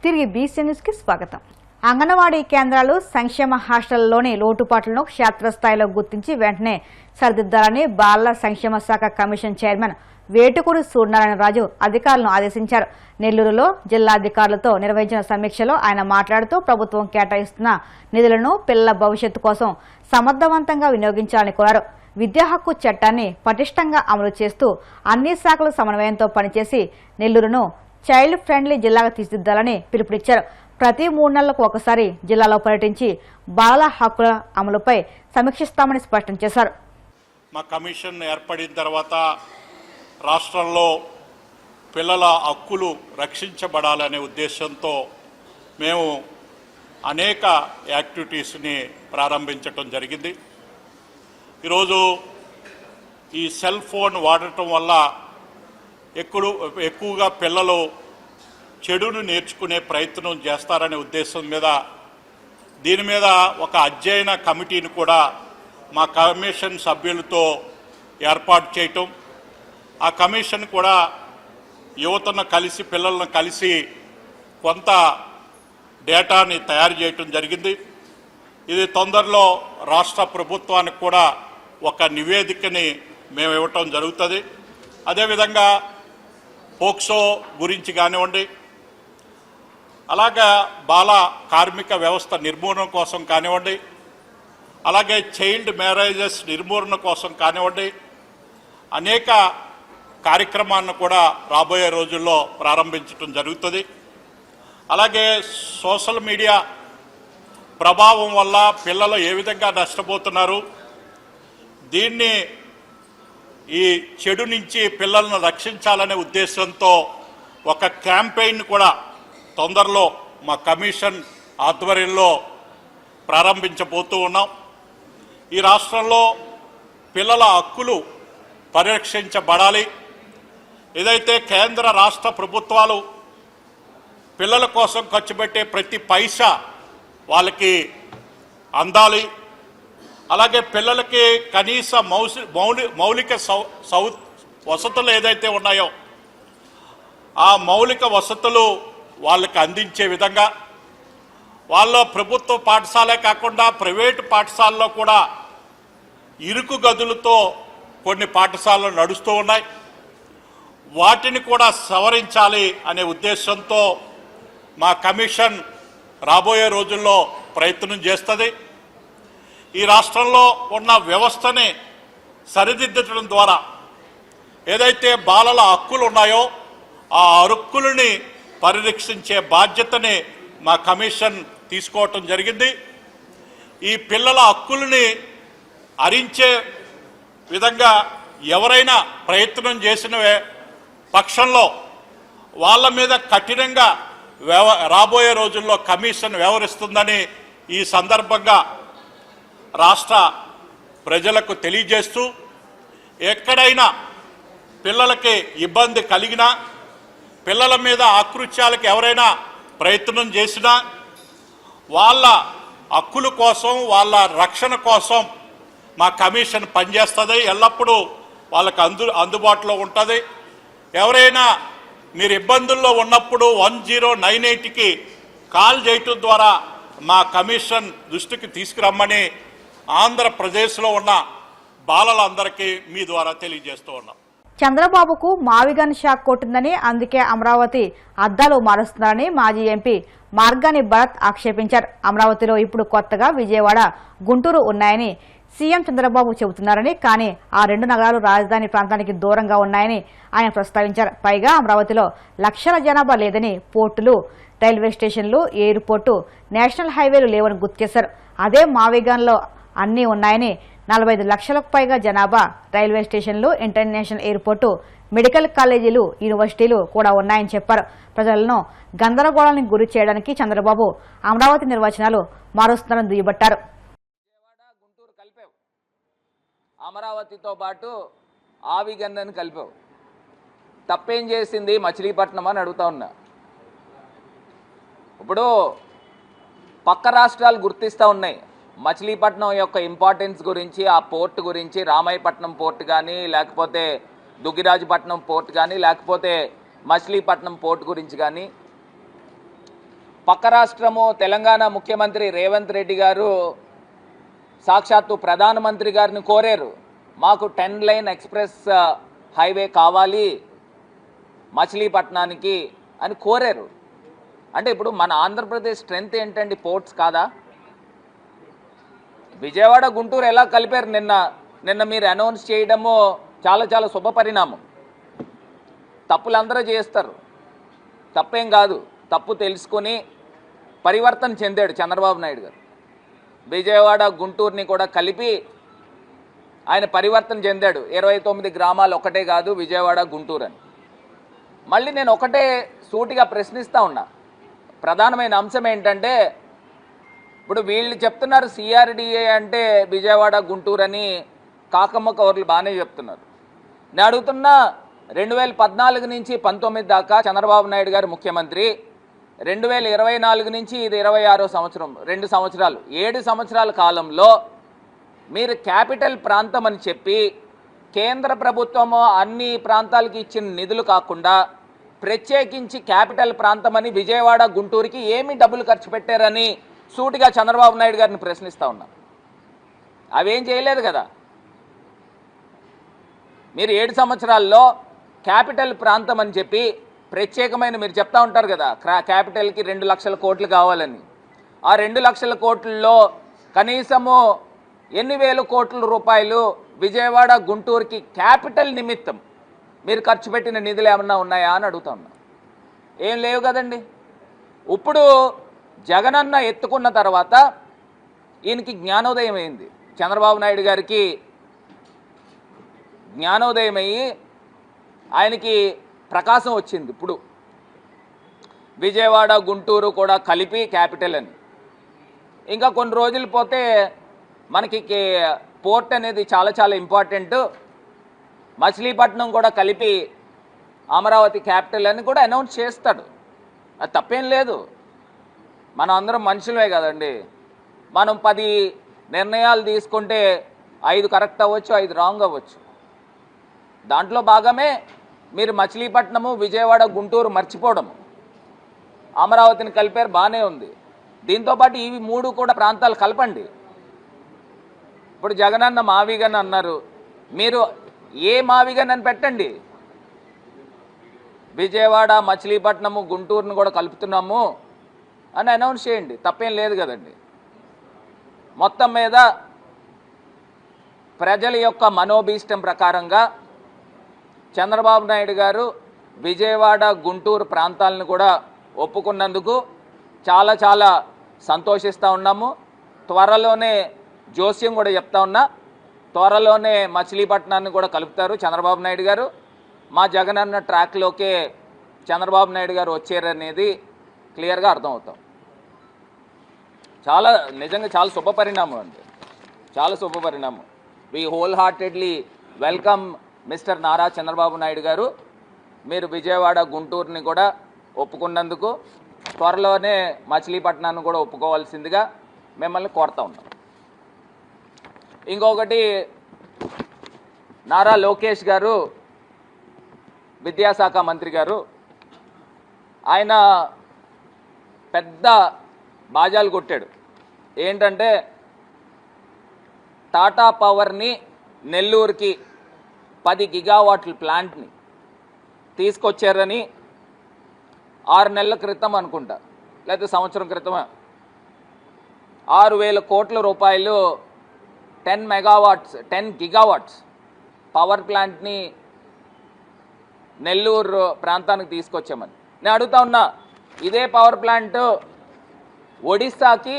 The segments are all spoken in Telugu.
తిరిగి బీసీ న్యూస్కి స్వాగతం. అంగన్వాడీ కేంద్రాలు సంక్షేమ హాస్టళ్లలోని లోటుపాట్లను క్షేత్రస్థాయిలో గుర్తించి వెంటనే సరిదిద్దాలని బాలల సంక్షేమ శాఖ కమిషన్ చైర్మన్ వేటుకూరి సూర్యనారాయణరాజు అధికారులను ఆదేశించారు. నెల్లూరులో జిల్లా అధికారులతో నిర్వహించిన సమీక్షలో ఆయన మాట్లాడుతూ ప్రభుత్వం కేటాయిస్తున్న నిధులను పిల్లల భవిష్యత్తు కోసం సమర్థవంతంగా వినియోగించాలని కోరారు. విద్యా హక్కు చట్టాన్ని పటిష్టంగా అమలు చేస్తూ అన్ని శాఖల సమన్వయంతో పనిచేసి నెల్లూరును చైల్డ్ ఫ్రెండ్లీ జిల్లాగా తీర్చిదిద్దాలని పిలుపునిచ్చారు. ప్రతి 3 నెలలకు ఒకసారి జిల్లాలో పర్యటించి బాలల హక్కుల అమలుపై సమీక్షిస్తామని స్పష్టం చేశారు. మా కమిషన్ ఏర్పడిన తర్వాత రాష్ట్రంలో పిల్లల హక్కులు రక్షించబడాలనే ఉద్దేశంతో మేము అనేక యాక్టివిటీస్ని ప్రారంభించడం జరిగింది. ఈరోజు ఈ సెల్ ఫోన్ వాడటం వల్ల ఎక్కువగా పిల్లలు చెడును నేర్చుకునే ప్రయత్నం చేస్తారనే ఉద్దేశం మీద దీని మీద ఒక అధ్యయన కమిటీని కూడా మా కమిషన్ సభ్యులతో ఏర్పాటు చేయటం, ఆ కమిషన్ కూడా యువతను కలిసి పిల్లలను కలిసి కొంత డేటాని తయారు చేయటం జరిగింది. ఇది తొందరలో రాష్ట్ర ప్రభుత్వానికి కూడా ఒక నివేదికని మేము ఇవ్వటం జరుగుతుంది. అదేవిధంగా పోక్సో గురించి కానివ్వండి, అలాగే బాల కార్మిక వ్యవస్థ నిర్మూలన కోసం కానివ్వండి, అలాగే చైల్డ్ మ్యారేజెస్ నిర్మూలన కోసం కానివ్వండి, అనేక కార్యక్రమాలను కూడా రాబోయే రోజుల్లో ప్రారంభించడం జరుగుతుంది. అలాగే సోషల్ మీడియా ప్రభావం వల్ల పిల్లలు ఏ విధంగా నష్టపోతున్నారు, దీన్ని ఈ చెడు నుంచి పిల్లలను రక్షించాలనే ఉద్దేశంతో ఒక క్యాంపెయిన్ కూడా తొందరలో మా కమిషన్ ఆధ్వర్యంలో ప్రారంభించబోతూ ఉన్నాం. ఈ రాష్ట్రంలో పిల్లల హక్కులు పరిరక్షించబడాలి. ఏదైతే కేంద్ర రాష్ట్ర ప్రభుత్వాలు పిల్లల కోసం ఖర్చు పెట్టే ప్రతి పైసా వాళ్ళకి అందాలి. అలాగే పిల్లలకి కనీస మౌలిక వసతులు ఏదైతే ఉన్నాయో ఆ మౌలిక వసతులు వాళ్ళకి అందించే విధంగా, వాళ్ళ ప్రభుత్వ పాఠశాలే కాకుండా ప్రైవేటు పాఠశాలలో కూడా ఇరుకు గదులతో కొన్ని పాఠశాలలు నడుస్తూ ఉన్నాయి, వాటిని కూడా సవరించాలి అనే ఉద్దేశంతో మా కమిషన్ రాబోయే రోజుల్లో ప్రయత్నం చేస్తుంది. ఈ రాష్ట్రంలో ఉన్న వ్యవస్థని సరిదిద్దడం ద్వారా ఏదైతే బాలల హక్కులు ఉన్నాయో ఆ హక్కులని పరిరక్షించే బాధ్యతని మా కమిషన్ తీసుకోవటం జరిగింది. ఈ పిల్లల హక్కులని హరించే విధంగా ఎవరైనా ప్రయత్నం చేసిన పక్షంలో వాళ్ళ మీద కఠినంగా రాబోయే రోజుల్లో కమిషన్ వ్యవహరిస్తుందని ఈ సందర్భంగా రాష్ట్ర ప్రజలకు తెలియజేస్తూ, ఎక్కడైనా పిల్లలకి ఇబ్బంది కలిగినా, పిల్లల మీద ఆకృత్యాలకు ఎవరైనా ప్రయత్నం చేసినా వాళ్ళ హక్కుల కోసం, వాళ్ళ రక్షణ కోసం మా కమిషన్ పనిచేస్తుంది. ఎల్లప్పుడూ వాళ్ళకి అందుబాటులో ఉంటుంది. ఎవరైనా మీరు ఇబ్బందుల్లో ఉన్నప్పుడు 1098కి కాల్ చేయటం ద్వారా మా కమిషన్ దృష్టికి తీసుకురమ్మని ఆంధ్రప్రదేశ్లో ఉన్న బాలలందరికీ మీ ద్వారా తెలియజేస్తూ ఉన్నాం. చంద్రబాబుకు మావిగన్ షాక్ కొట్టిందని, అందుకే అమరావతి అద్దాలు మారుస్తున్నారని మాజీ ఎంపీ మార్గాని భరత్ ఆక్షేపించారు. అమరావతిలో ఇప్పుడు కొత్తగా విజయవాడ, గుంటూరు ఉన్నాయని సీఎం చంద్రబాబు చెబుతున్నారని, కానీ ఆ 2 నగరాలు రాజధాని ప్రాంతానికి దూరంగా ఉన్నాయని ఆయన ప్రస్తావించారు. పైగా అమరావతిలో లక్షల జనాభా లేదని, పోర్టులు, రైల్వే స్టేషన్లు, ఎయిర్పోర్టు, నేషనల్ హైవేలు లేవని గుర్తు చేశారు. అదే మావిగన్లో అన్నీ ఉన్నాయని, 45 లక్షలకు పైగా జనాభా, రైల్వే స్టేషన్లు, ఇంటర్నేషనల్ ఎయిర్పోర్టు, మెడికల్ కాలేజీలు, యూనివర్సిటీలు కూడా ఉన్నాయని చెప్పారు. ప్రజలను గందరగోళానికి గురి చేయడానికి చంద్రబాబు అమరావతి నిర్వచనాలు మారుస్తున్నారని దుయ్యబట్టారు. గుంటూరు కలిపావు, అమరావతితో పాటు ఆవిగన్నని కలిపావు, తప్పేం చేసింది మచిలీపట్నం అని అడుగుతా ఉన్నా. ఇప్పుడు పక్క రాష్ట్రాలు గుర్తిస్తూ ఉన్నాయి మచిలీపట్నం యొక్క ఇంపార్టెన్స్ గురించి, ఆ పోర్ట్ గురించి, రామాయపట్నం పోర్ట్ కానీ, లేకపోతే దుగ్గిరాజుపట్నం పోర్ట్ కానీ, లేకపోతే మచిలీపట్నం పోర్ట్ గురించి కానీ. పక్క రాష్ట్రము తెలంగాణ ముఖ్యమంత్రి రేవంత్ రెడ్డి గారు సాక్షాత్తు ప్రధానమంత్రి గారిని కోరారు, మాకు 10 లైన్ ఎక్స్ప్రెస్ హైవే కావాలి మచిలీపట్నానికి అని కోరారు. అంటే ఇప్పుడు మన ఆంధ్రప్రదేశ్ స్ట్రెంగ్త్ ఏంటండి? పోర్ట్స్ కాదా? విజయవాడ గుంటూరు ఎలా కలిపారు నిన్న మీరు అనౌన్స్ చేయడము చాలా చాలా శుభ పరిణామం. తప్పులు అందరూ చేస్తారు, తప్పేం కాదు. తప్పు తెలుసుకొని పరివర్తన చెందాడు చంద్రబాబు నాయుడు గారు. విజయవాడ గుంటూరుని కూడా కలిపి ఆయన పరివర్తన చెందాడు. 29 గ్రామాలు ఒకటే కాదు విజయవాడ గుంటూరు అని. మళ్ళీ నేను ఒకటే సూటిగా ప్రశ్నిస్తూ ఉన్నా. ప్రధానమైన అంశం ఏంటంటే, ఇప్పుడు వీళ్ళు చెప్తున్నారు సిఆర్డిఏ అంటే విజయవాడ గుంటూరు అని, కాకమ్మ కవర్లు బాగానే చెప్తున్నారు. నేను అడుగుతున్నా, 2014 నుంచి 19 దాకా చంద్రబాబు నాయుడు గారు ముఖ్యమంత్రి, 2024 నుంచి ఇది 26వ సంవత్సరం, 2 సంవత్సరాలు, 7 సంవత్సరాల కాలంలో మీరు క్యాపిటల్ ప్రాంతం అని చెప్పి కేంద్ర ప్రభుత్వము అన్ని ప్రాంతాలకి ఇచ్చిన నిధులు కాకుండా ప్రత్యేకించి క్యాపిటల్ ప్రాంతం అని విజయవాడ గుంటూరుకి ఏమి డబ్బులు ఖర్చు పెట్టారని సూటిగా చంద్రబాబు నాయుడు గారిని ప్రశ్నిస్తూ ఉన్నాం. అవేం చేయలేదు కదా. మీరు 7 సంవత్సరాల్లో క్యాపిటల్ ప్రాంతం అని చెప్పి ప్రత్యేకమైన, మీరు చెప్తా ఉంటారు కదా క్యాపిటల్కి 2 లక్షల కోట్లు కావాలని, ఆ 2 లక్షల కోట్లలో కనీసము ఎన్ని వేల కోట్ల రూపాయలు విజయవాడ గుంటూరుకి క్యాపిటల్ నిమిత్తం మీరు ఖర్చు పెట్టిన నిధులు ఏమన్నా ఉన్నాయా అని అడుగుతా ఉన్నా. ఏం లేవు కదండి. ఇప్పుడు జగనన్న ఎత్తుకున్న తర్వాత ఈయనకి జ్ఞానోదయం అయింది, చంద్రబాబు నాయుడు గారికి జ్ఞానోదయం అయ్యి ఆయనకి ప్రకాశం వచ్చింది. ఇప్పుడు విజయవాడ గుంటూరు కూడా కలిపి క్యాపిటల్ అని. ఇంకా కొన్ని రోజులు పోతే మనకి పోర్ట్ అనేది చాలా చాలా ఇంపార్టెంట్, మచిలీపట్నం కూడా కలిపి అమరావతి క్యాపిటల్ అని కూడా అనౌన్స్ చేస్తాడు. అది తప్పేం లేదు. మనం అందరం మనుషులమే కదండి. మనం 10 నిర్ణయాలు తీసుకుంటే 5 కరెక్ట్ అవ్వచ్చు, 5 రాంగ్ అవ్వచ్చు. దాంట్లో భాగమే మీరు మచిలీపట్నము విజయవాడ గుంటూరు మర్చిపోవడము. అమరావతిని కలిపారు, బాగానే ఉంది. దీంతోపాటు ఇవి 3 కూడా ప్రాంతాలు కలపండి. ఇప్పుడు జగనన్న మావిగన్ అన్నారు, మీరు ఏ మావిగన్ అని పెట్టండి, విజయవాడ మచిలీపట్నము గుంటూరుని కూడా కలుపుతున్నాము అని అనౌన్స్ చేయండి, తప్పేం లేదు కదండి. మొత్తం మీద ప్రజల యొక్క మనోభీష్టం ప్రకారంగా చంద్రబాబు నాయుడు గారు విజయవాడ గుంటూరు ప్రాంతాలను కూడా ఒప్పుకున్నందుకు చాలా చాలా సంతోషిస్తూ ఉన్నాము. త్వరలోనే జోస్యం కూడా చెప్తా ఉన్నా, త్వరలోనే మచిలీపట్నాన్ని కూడా కలుపుతారు చంద్రబాబు నాయుడు గారు. మా జగనన్న ట్రాక్లోకే చంద్రబాబు నాయుడు గారు వచ్చారనేది క్లియర్గా అర్థమవుతాం. చాలా నిజంగా చాలా శుభ పరిణామం అండి, చాలా శుభ పరిణామం. We wholeheartedly welcome mister Nara Chandrababu Naidu గారు. మీరు విజయవాడ గుంటూరుని కూడా ఒప్పుకున్నందుకు త్వరలోనే మచిలీపట్నాన్ని కూడా ఒప్పుకోవాల్సిందిగా మిమ్మల్ని కోరుతా ఉన్నాం. ఇంకొకటి, నారా లోకేష్ గారు విద్యాశాఖ మంత్రి గారు, ఆయన పెద్ద బాజాలు కొట్టాడు. ఏంటంటే టాటా పవర్ని నెల్లూరుకి 10 గిగావాట్ల ప్లాంట్ని తీసుకొచ్చారని 6 నెలల క్రితం అనుకుంటా, లేకపోతే సంవత్సరం క్రితమే 6,000 కోట్ల రూపాయలు 10 గిగావాట్స్ పవర్ ప్లాంట్ని నెల్లూరు ప్రాంతానికి తీసుకొచ్చామని. నేను అడుగుతా ఉన్నా, ఇదే పవర్ ప్లాంట్ ఒడిస్సాకి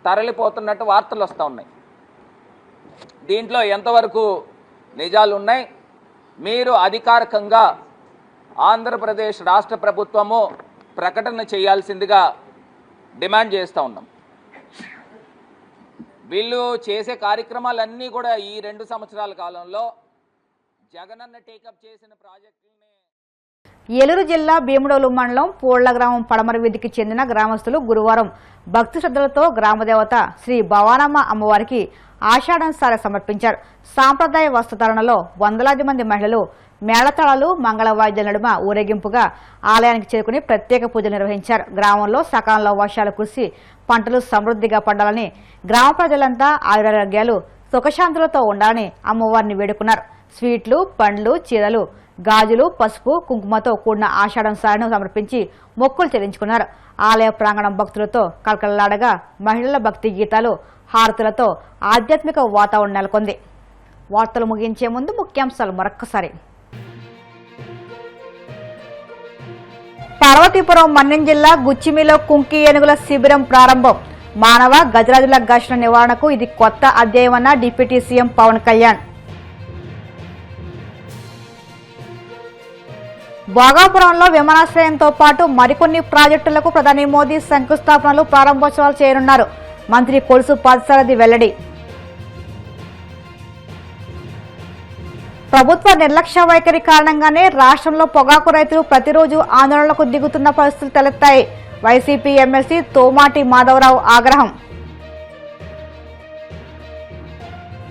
తరలిపోతున్నట్టు వార్తలు వస్తూ ఉన్నాయి. దీంట్లో ఎంతవరకు నిజాలు ఉన్నాయి? మీరు అధికారికంగా ఆంధ్రప్రదేశ్ రాష్ట్ర ప్రభుత్వము ప్రకటన చేయాల్సిందిగా డిమాండ్ చేస్తూ ఉన్నాం. వీళ్ళు చేసే కార్యక్రమాలన్నీ కూడా ఈ 2 సంవత్సరాల కాలంలో జగనన్న టేకప్ చేసిన ప్రాజెక్టులనే. ఏలూరు జిల్లా భీముడోలు మండలం పూళ్ల గ్రామం పడమర వీధికి చెందిన గ్రామస్తులు గురువారం భక్తి శ్రద్ధలతో గ్రామదేవత శ్రీ భవానమ్మ అమ్మవారికి ఆషాఢం సారె సమర్పించారు. సాంప్రదాయ వస్త్రధారణలో వందలాది మంది మహిళలు మేళతాళాలు మంగళ వాయిద్యాల నడుమ ఊరేగింపుగా ఆలయానికి చేరుకుని ప్రత్యేక పూజలు నిర్వహించారు. గ్రామంలో సకాలంలో వర్షాలు కురిసి పంటలు సమృద్ధిగా పండాలని, గ్రామ ప్రజలంతా ఆయురారోగ్యాలు సుఖశాంతులతో ఉండాలని అమ్మవారిని వేడుకున్నారు. స్వీట్లు, పండ్లు, చీరలు, గాజులు, పసుపు, కుంకుమతో కూడిన ఆషాఢం సారెను సమర్పించి మొక్కులు చెల్లించుకున్నారు. ఆలయ ప్రాంగణం భక్తులతో కలకలలాడగా మహిళల భక్తి గీతాలు, హారతులతో ఆధ్యాత్మిక వాతావరణం నెలకొంది. వార్తలు ముగించే ముందు ముఖ్యాంశాలు మరొక్కసారి. పార్వతీపురం మన్యం జిల్లా గుచ్చిమిలో కుంకి ఏనుగుల శిబిరం ప్రారంభం. మానవ గజరాజుల ఘర్షణ నివారణకు ఇది కొత్త అధ్యాయమన్న డిప్యూటీ సీఎం పవన్ కళ్యాణ్. భోగాపురంలో విమానాశ్రయంతో పాటు మరికొన్ని ప్రాజెక్టులకు ప్రధాని మోదీ శంకుస్థాపనలు, ప్రారంభోత్సవాలు చేయనున్నారు. మంత్రి కొలుసు పాదసారథి వెల్లడి. ప్రభుత్వ నిర్లక్ష్య వైఖరి కారణంగానే రాష్ట్రంలో పొగాకు రైతులు ప్రతిరోజు ఆందోళనలకు దిగుతున్న పరిస్థితులు తలెత్తాయి. వైసీపీ ఎమ్మెల్సీ తోమాటి మాధవరావు ఆగ్రహం.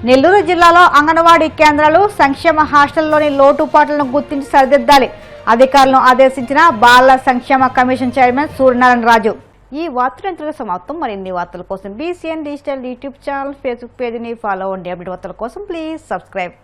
నెల్లూరు జిల్లాలో అంగన్వాడీ కేంద్రాలు, సంక్షేమ హాస్టల్లోని లోటుపాట్లను గుర్తించి సరిదిద్దాలి. అధికారులను ఆదేశించిన బాలల సంక్షేమ కమిషన్ చైర్మన్ సూర్యనారాయణ రాజు. ఈ వార్తలు ఇంతటితో సమాప్తం. మరిన్ని వార్తల కోసం BCN digital YouTube channel, Facebook పేజీని ఫాలో అవ్వండి. అప్డేట్ వార్తల కోసం ప్లీజ్ సబ్స్క్రైబ్.